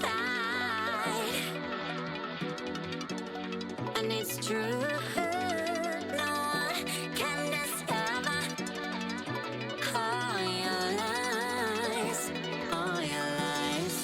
side, and it's true. No one can discover all your lies, all your lies.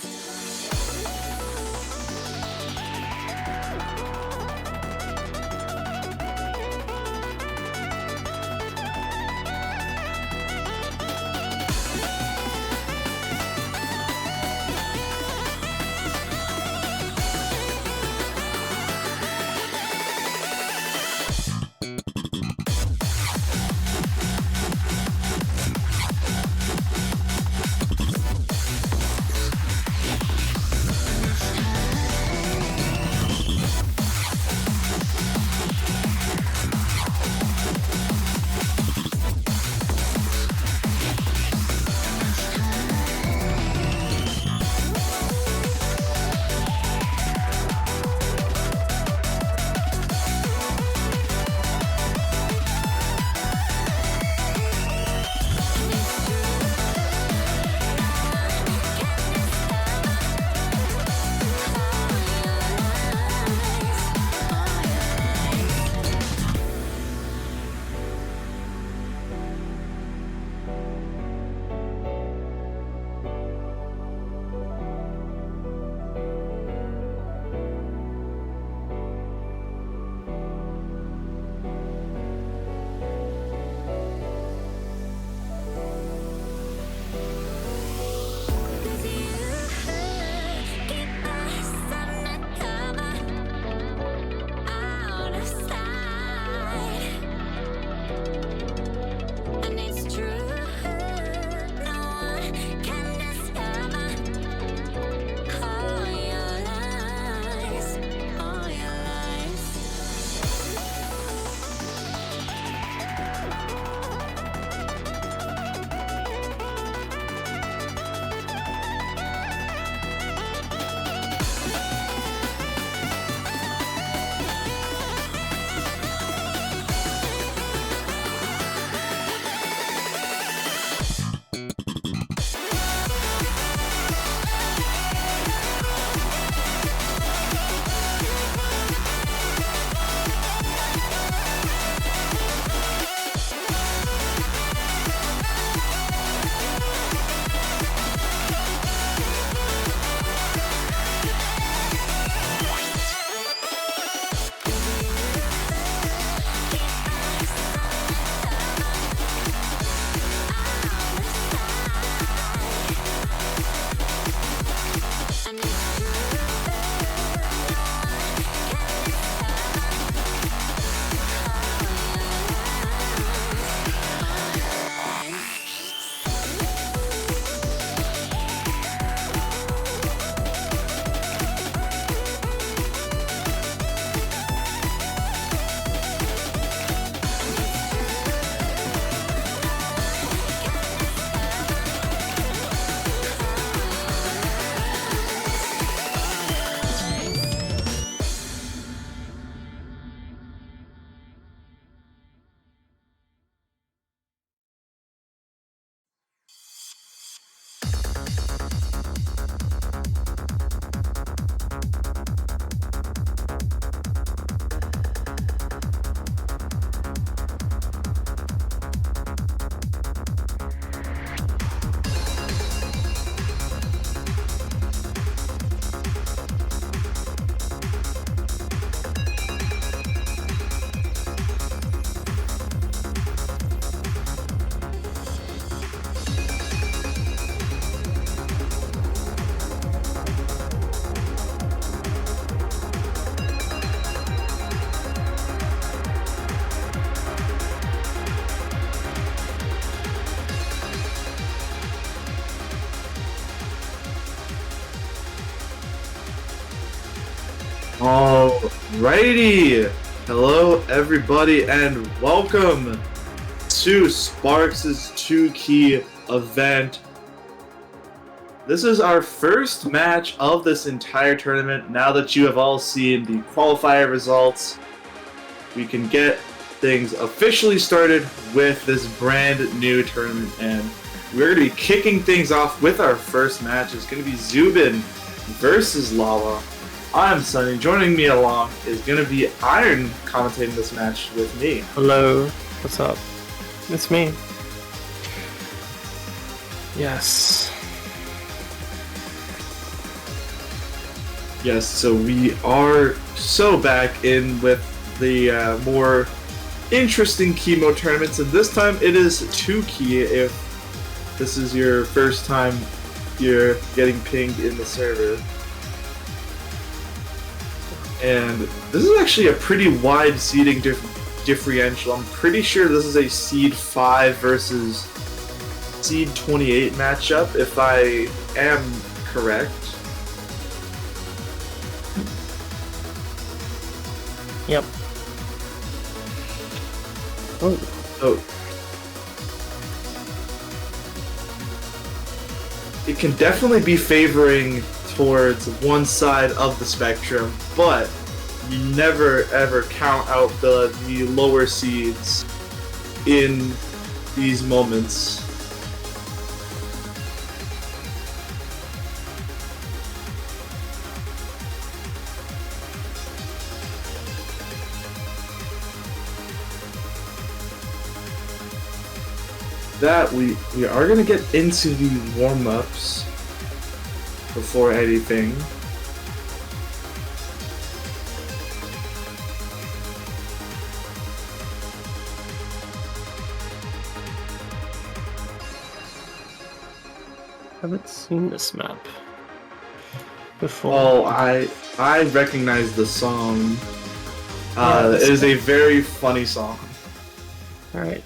Alrighty! Hello everybody and welcome to Sparxe's 2-key event. This is our first match of this entire tournament. Now that you have all seen the qualifier results, we can get things officially started with this brand new tournament, and we're going to be kicking things off with our first match. It's going to be Zoobin versus Lala. I'm Sunny. Joining me along is going to be Iron commentating this match with me. Hello, what's up? It's me. Yes. Yes, so we are back in with the more interesting chemo tournaments, and this time it is 2 key if this is your first time you're getting pinged in the server. And this is actually a pretty wide seeding differential. I'm pretty sure this is a seed 5 versus seed 28 matchup, if I am correct. Yep. So it can definitely be favoring towards one side of the spectrum, but you never ever count out the lower seeds in these moments. That we are gonna get into the warm-ups before anything. Haven't seen this map before. Oh, I recognize the song. It is a very funny song. Alright.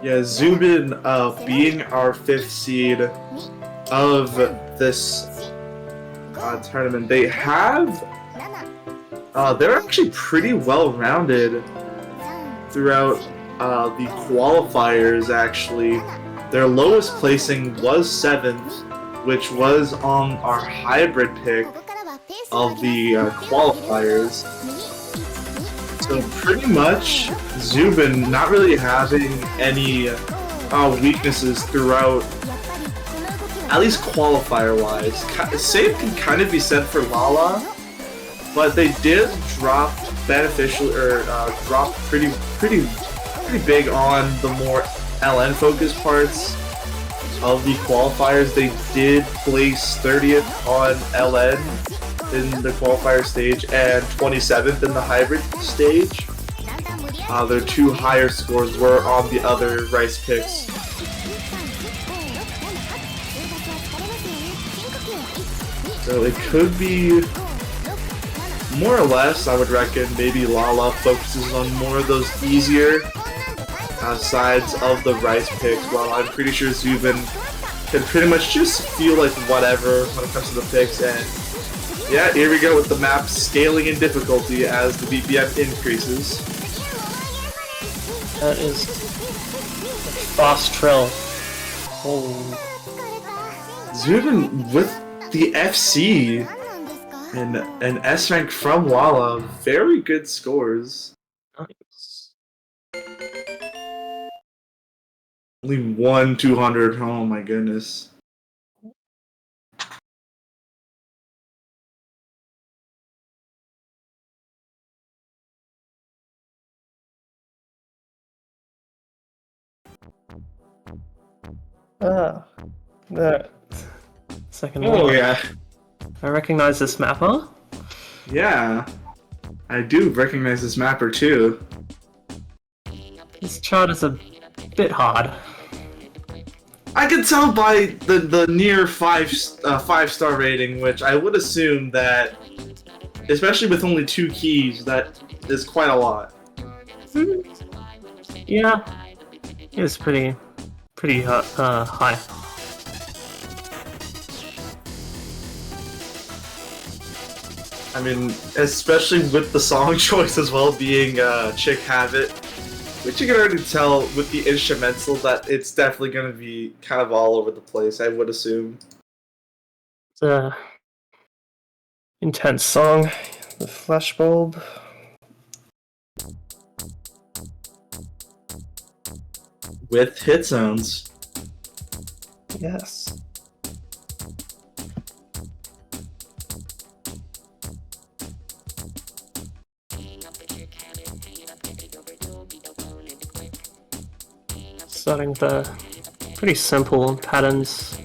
Yeah, Zoobin being our 5th seed of this tournament, they're actually pretty well-rounded throughout the qualifiers, actually. Their lowest placing was 7th, which was on our hybrid pick of the qualifiers. So pretty much, Zoobin not really having any weaknesses throughout, at least qualifier-wise. Same can kind of be said for Lala, but they did drop drop pretty big on the more LN-focused parts of the qualifiers. They did place 30th on LN in the qualifier stage and 27th in the hybrid stage. Their 2 higher scores were on the other rice picks. So it could be more or less, I would reckon, maybe Lala focuses on more of those easier sides of the rice picks, while I'm pretty sure Zoobin can pretty much just feel like whatever when it comes to the picks. And yeah, here we go with the map scaling in difficulty as the BPM increases. That is fast trill. Oh. Zoobin with the FC and an S rank from Lala, very good scores. Nice. Only 1-200. Oh my goodness. The second Oh one. yeah. I recognize this mapper. Yeah. I do recognize this mapper too. This chart is a bit hard. I can tell by the near 5-star rating, which I would assume that, especially with only 2 keys, that is quite a lot. Yeah, it's pretty high. I mean, especially with the song choice as well being Chick Have It. Which you can already tell with the instrumental that it's definitely going to be kind of all over the place, I would assume. It's a intense song. The flashbulb. With hit zones. Yes. Starting the pretty simple patterns.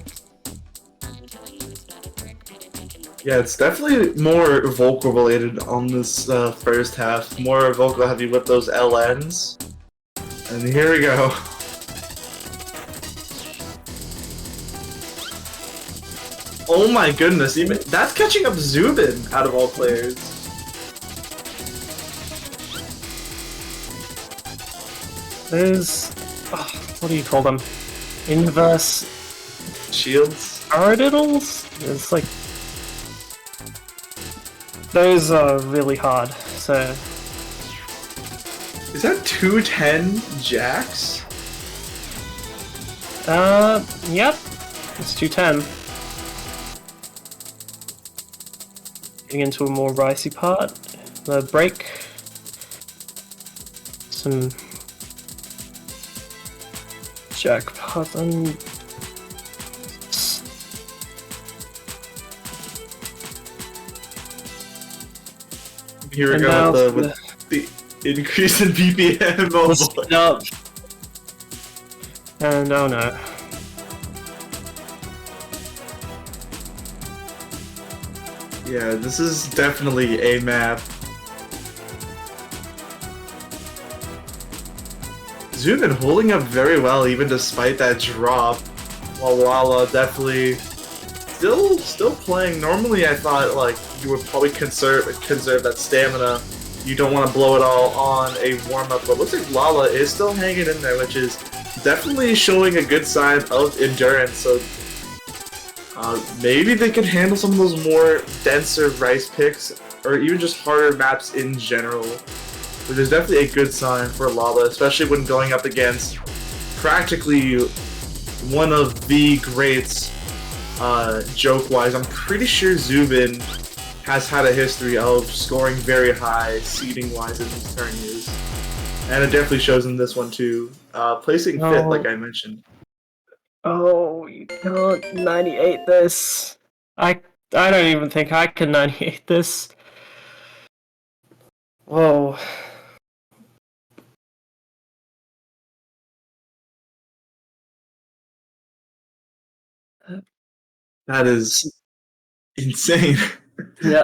Yeah, it's definitely more vocal related on this first half. More vocal heavy with those LNs. And here we go. Oh my goodness, even that's catching up Zoobin out of all players. There's what do you call them? Inverse Shields? paradiddles? It's like those are really hard, so Is that 210 jacks? Yep. It's 210. Getting into a more ricey part. The break. Some jack pattern. Here we And go now with the increase in BPM. Oh boy. Up. And oh no. Yeah, this is definitely a map. Zoobin holding up very well even despite that drop. While Lala definitely still playing. Normally I thought like you would probably conserve that stamina. You don't want to blow it all on a warm-up, but it looks like Lala is still hanging in there, which is definitely showing a good sign of endurance. So maybe they could handle some of those more denser rice picks, or even just harder maps in general. Which is definitely a good sign for Lala, especially when going up against practically one of the greats, joke-wise. I'm pretty sure Zoobin has had a history of scoring very high seeding-wise in these tournaments. And it definitely shows in this one too. Placing fifth, like I mentioned. Oh, you can't 98 this. I don't even think I can 98 this. Whoa. That is insane. Yeah.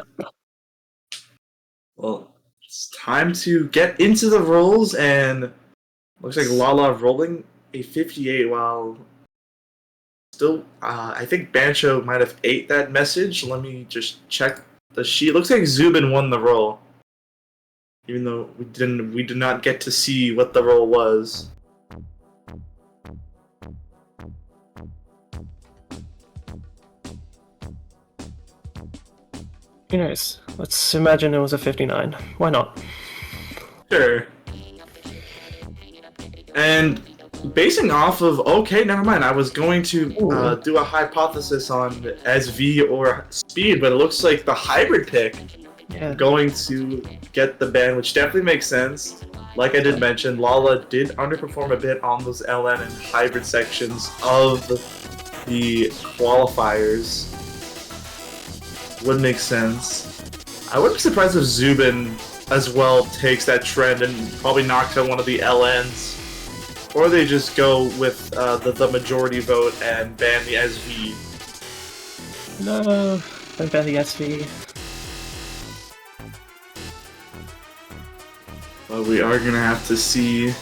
Well, it's time to get into the rolls, and looks like Lala rolling a 58 while still, I think Bancho might have ate that message. Let me just check the sheet. Looks like Zoobin won the roll. Even though we did not get to see what the roll was. Who knows? Let's imagine it was a 59. Why not? Sure. And basing off of, okay, never mind. I was going to do a hypothesis on SV or speed, but it looks like the hybrid pick going to get the ban, which definitely makes sense. Like I did mention, Lala did underperform a bit on those LN and hybrid sections of the qualifiers. Would make sense. I wouldn't be surprised if Zoobin as well takes that trend and probably knocks out one of the LNs. Or they just go with the majority vote and ban the SV. No, don't ban the SV. But we are gonna have to see.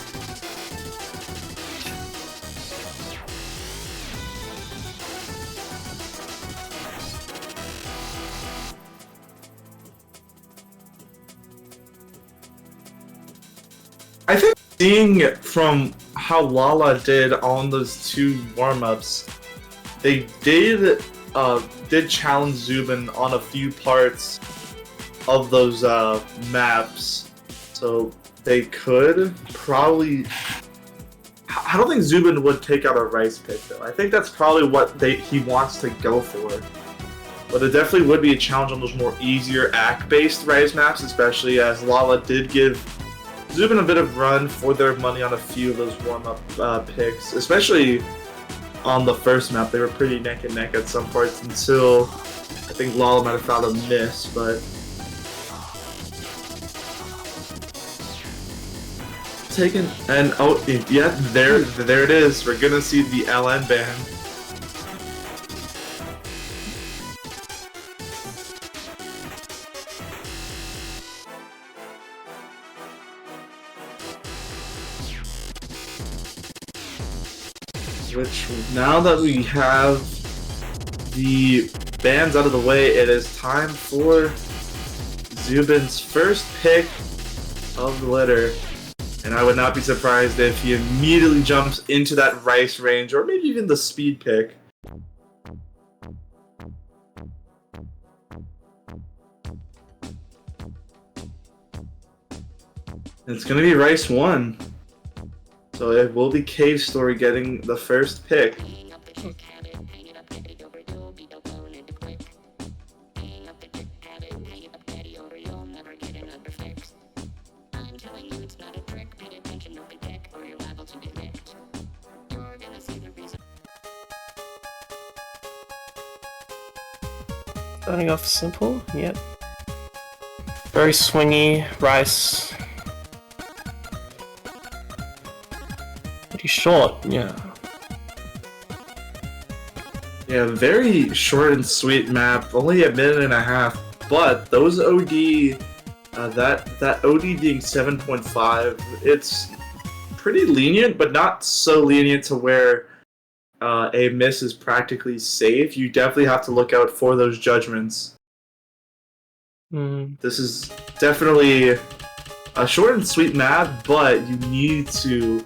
I think seeing from how Lala did on those two warm-ups, they did challenge Zoobin on a few parts of those maps. So they could probably. I don't think Zoobin would take out a Rice pick though. I think that's probably what he wants to go for. But it definitely would be a challenge on those more easier act-based Rice maps, especially as Lala did give Zoobin a bit of run for their money on a few of those warm-up picks, especially on the first map. They were pretty neck and neck at some parts until I think Lala might have found a miss, but taken and oh yeah, there it is. We're gonna see the LN ban. Which, now that we have the bans out of the way, it is time for Zoobin's first pick of the litter. And I would not be surprised if he immediately jumps into that Rice range, or maybe even the speed pick. It's going to be Rice 1. So it will be Cave Story getting the first pick. Starting off simple, yep. Very swingy, Rice. Pretty short, yeah. Yeah, very short and sweet map, only a minute and a half. But those OD, that OD being 7.5, it's pretty lenient, but not so lenient to where a miss is practically safe. You definitely have to look out for those judgments. This is definitely a short and sweet map, but you need to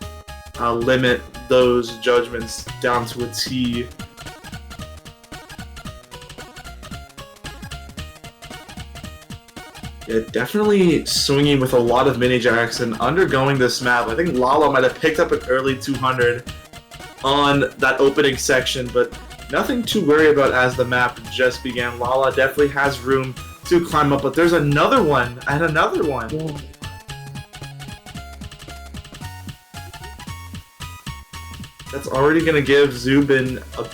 limit those judgments down to a T. Yeah, definitely swinging with a lot of mini jacks and undergoing this map. I think Lala might have picked up an early 200 on that opening section, but nothing to worry about as the map just began. Lala definitely has room to climb up, but there's another one and another one. Ooh. That's already going to give Zoobin a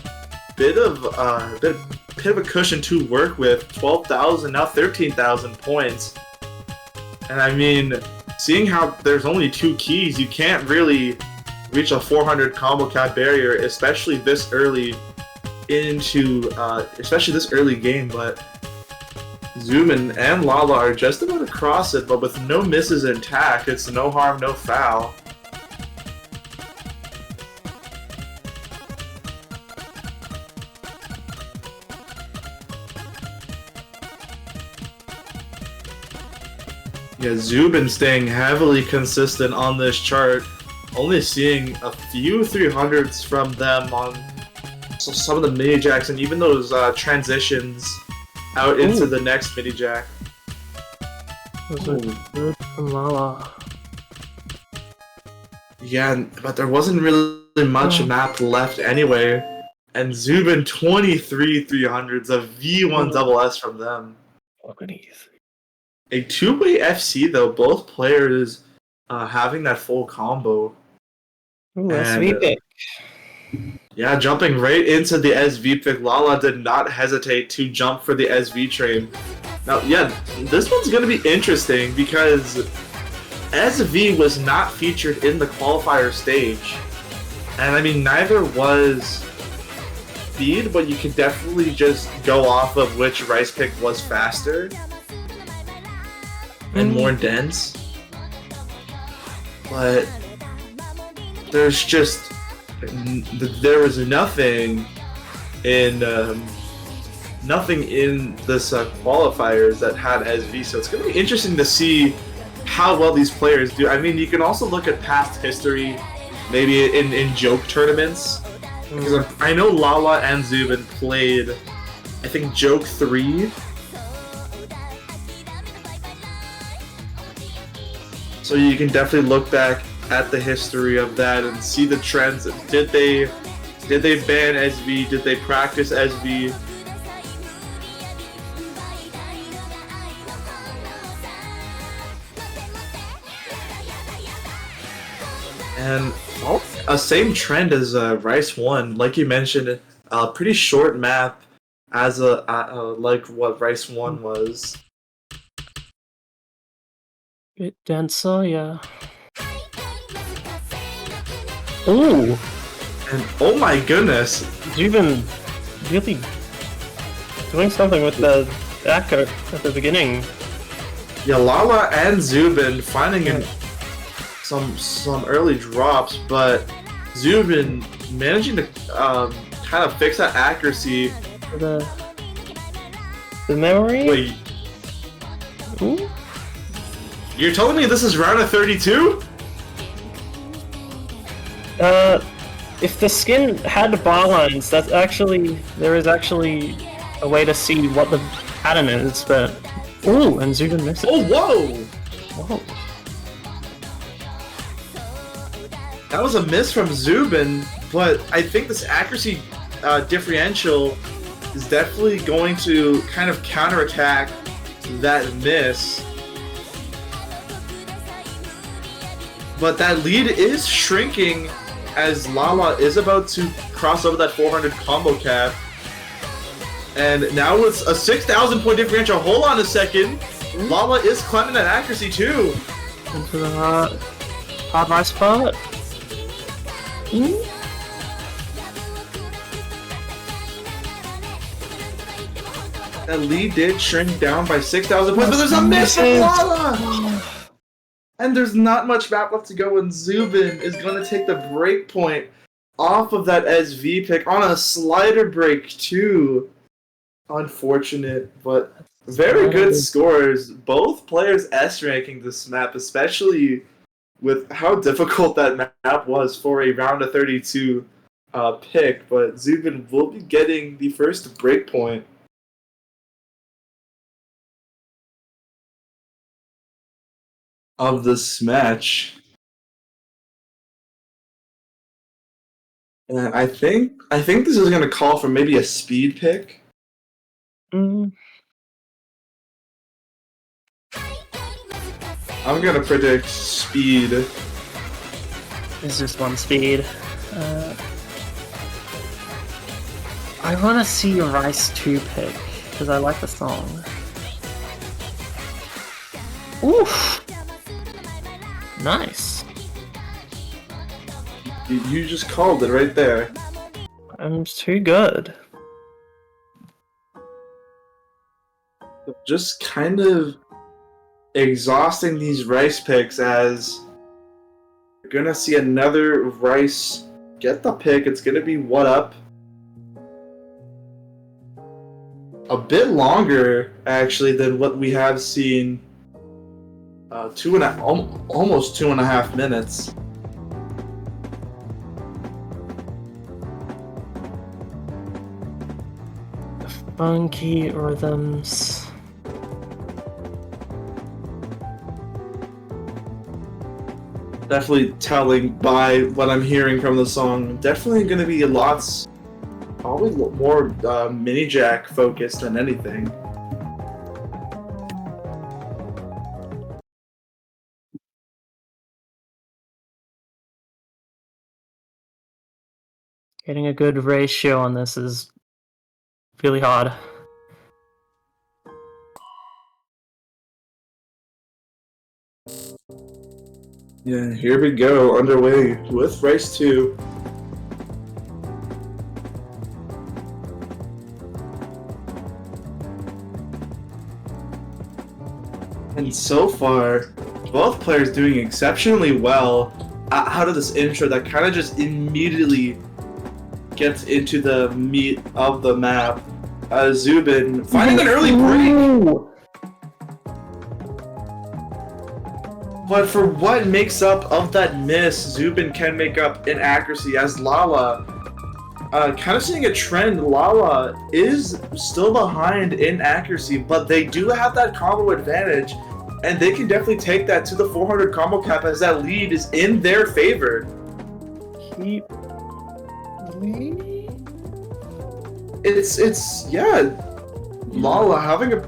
bit of a cushion to work with. 12,000, now 13,000 points. And I mean, seeing how there's only 2 keys, you can't really reach a 400 combo cap barrier, especially this early into, especially this early game. But Zoobin and Lala are just about to cross it, but with no misses intact, it's no harm, no foul. Yeah, Zoobin staying heavily consistent on this chart. Only seeing a few 300s from them on some of the mini jacks and even those transitions out into the next mini jack. Those are good from Lala. Yeah, but there wasn't really much map left anyway. And Zoobin 23 300s, a V1 double S from them. Fucking easy. A two-way FC though, both players having that full combo. Ooh, SV pick. Yeah, jumping right into the SV pick. Lala did not hesitate to jump for the SV train. Now, yeah, this one's going to be interesting because SV was not featured in the qualifier stage. And I mean, neither was Speed, but you can definitely just go off of which Rice pick was faster and more dense. But there's just there was nothing in this qualifiers that had SV, so it's going to be interesting to see how well these players do. I mean, you can also look at past history, maybe in joke tournaments, because I know Lala and Zoobin played, I think, Joke 3. So you can definitely look back at the history of that and see the trends. Did they ban SV? Did they practice SV? And a same trend as Rice 1, like you mentioned, a pretty short map as like what Rice 1 was. Bit denser, yeah. Ooh! And oh my goodness! You've been really doing something with the echo at the beginning. Yeah, Lala and Zoobin finding some early drops, but Zoobin managing to kind of fix that accuracy. The memory? Wait. Ooh? You're telling me this is round of 32? If the skin had bar lines, there is actually a way to see what the pattern is, but... Ooh, and Zoobin missed it. Oh, whoa! Whoa. That was a miss from Zoobin, but I think this accuracy differential is definitely going to kind of counterattack that miss. But that lead is shrinking as Lala is about to cross over that 400 combo cap. And now it's a 6,000 point differential. Hold on a second. Lala is climbing that accuracy too. Into the hard rice part. That lead did shrink down by 6,000 points, but there's a miss from Lala! And there's not much map left to go, and Zoobin is going to take the break point off of that SV pick on a slider break too. Unfortunate, but very good scores. Both players S-ranking this map, especially with how difficult that map was for a round of 32 pick. But Zoobin will be getting the first break point of this match. And I think this is going to call for maybe a speed pick. I'm going to predict speed. It's just one speed. I want to see a Rice 2 pick, because I like the song. Oof! Nice. You just called it right there. I'm too good. Just kind of exhausting these Rice picks as you're gonna see another Rice get the pick. It's gonna be what up? A bit longer actually than what we have seen. Almost 2.5 minutes. Funky rhythms. Definitely telling by what I'm hearing from the song. Definitely going to be probably more mini jack focused than anything. Getting a good ratio on this is really hard. Yeah, here we go, underway with race 2. And so far, both players doing exceptionally well out of this intro that kind of just immediately gets into the meat of the map. Zoobin finding an early break. But for what makes up of that miss, Zoobin can make up in accuracy as Lala. Kind of seeing a trend, Lala is still behind in accuracy, but they do have that combo advantage and they can definitely take that to the 400 combo cap as that lead is in their favor. Keep lead? It's yeah, Lala having a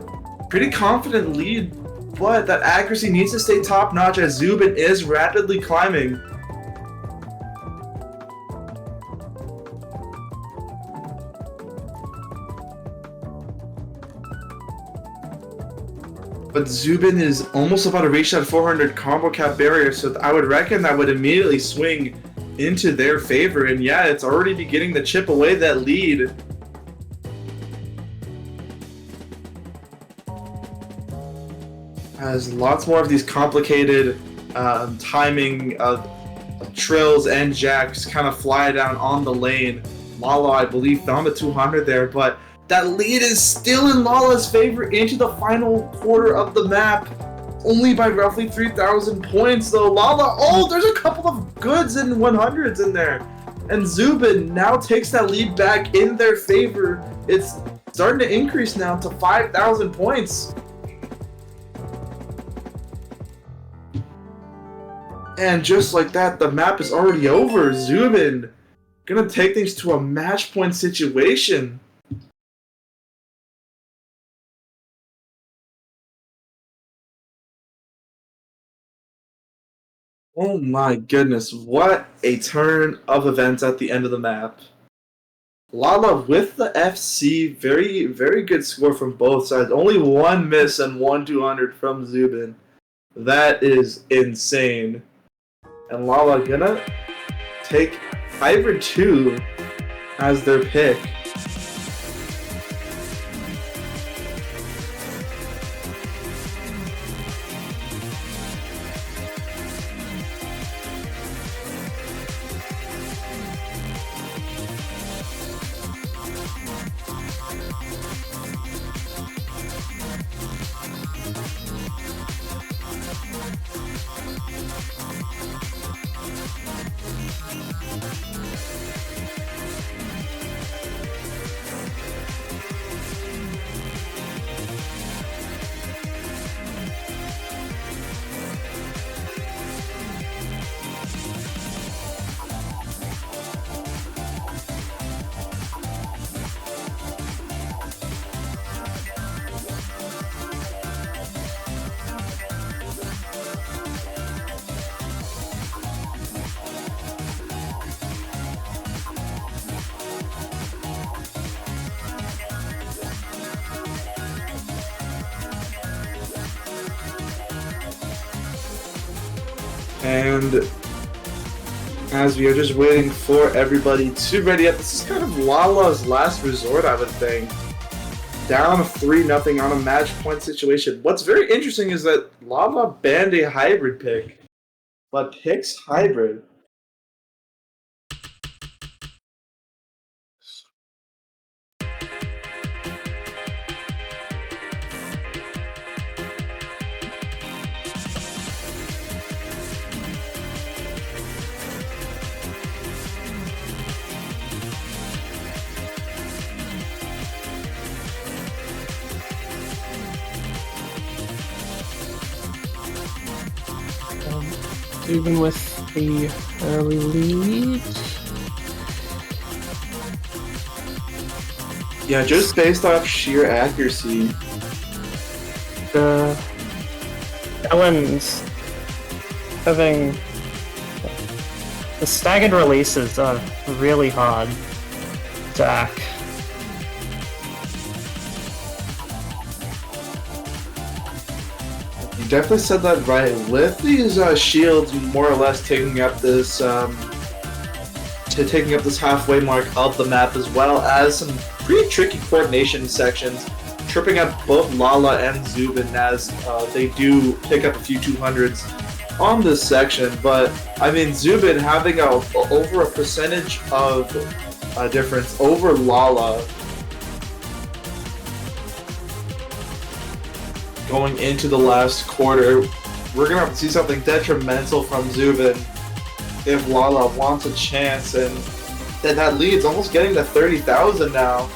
pretty confident lead, but that accuracy needs to stay top notch as Zoobin is rapidly climbing. But Zoobin is almost about to reach that 400 combo cap barrier, so I would reckon that would immediately swing into their favor. And yeah, it's already beginning to chip away that lead. As lots more of these complicated timing of trills and jacks kind of fly down on the lane. Lala, I believe, found the 200 there, but that lead is still in Lala's favor into the final quarter of the map. Only by roughly 3,000 points though. Lala, oh, there's a couple of goods and 100s in there. And Zoobin now takes that lead back in their favor. It's starting to increase now to 5,000 points. And just like that, the map is already over. Zoobin gonna take things to a match point situation. Oh my goodness, what a turn of events at the end of the map. Lala with the FC, very, very good score from both sides. Only one miss and 1-200 from Zoobin. That is insane. And Lala gonna take Hybrid 2 as their pick. And as we are just waiting for everybody to ready up, this is kind of Lala's last resort, I would think. Down 3-0 on a match point situation. What's very interesting is that Lala banned a hybrid pick, but picks hybrid. Even with the early lead. Yeah, just based off sheer accuracy. The Ellen's having the staggered releases are really hard to act. You definitely said that right. With these shields more or less taking up this halfway mark of the map, as well as some pretty tricky coordination sections, tripping up both Lala and Zoobin as they do pick up a few 200s on this section. But I mean, Zoobin having over a percentage of difference over Lala going into the last quarter. We're gonna have to see something detrimental from Zoobin if Lala wants a chance, and then that lead's almost getting to 30,000 now.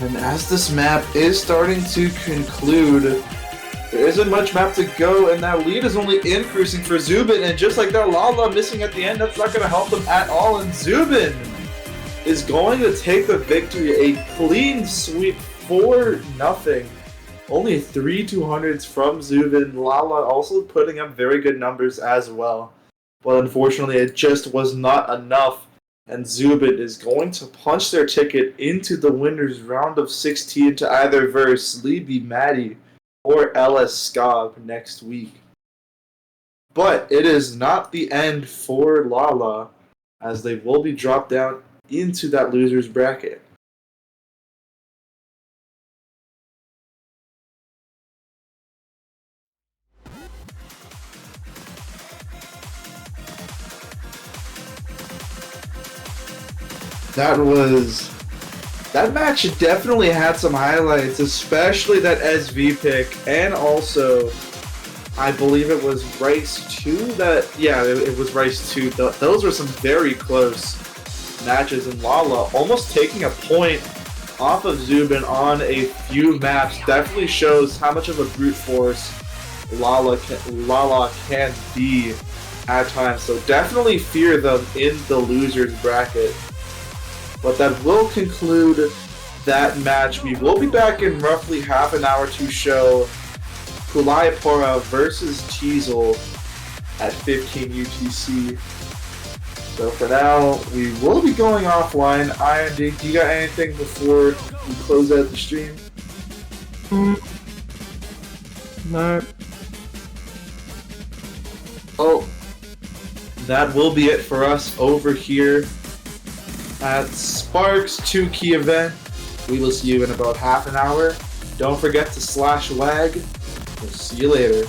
And as this map is starting to conclude, there isn't much map to go, and that lead is only increasing for Zoobin, and just like that, Lala missing at the end, that's not going to help them at all, and Zoobin is going to take the victory, a clean sweep, 4-0. Only 3 200s from Zoobin. Lala also putting up very good numbers as well. But unfortunately, it just was not enough. And Zoobin is going to punch their ticket into the winners round of 16 to either verse Libby Maddie or LS Scob next week. But it is not the end for Lala, as they will be dropped down into that loser's bracket. That match definitely had some highlights, especially that SV pick, and also I believe it was Rice 2 it was Rice 2. Those were some very close matches, and Lala almost taking a point off of Zoobin on a few maps definitely shows how much of a brute force Lala can be at times. So definitely fear them in the losers bracket. But that will conclude that match. We will be back in roughly half an hour to show Kulayapura versus Teasel at 15 UTC. So for now, we will be going offline. Iron, do you got anything before we close out the stream? No. Oh, that will be it for us over here at Sparxe 2-Key event. We will see you in about half an hour. Don't forget to /WAG. We'll see you later.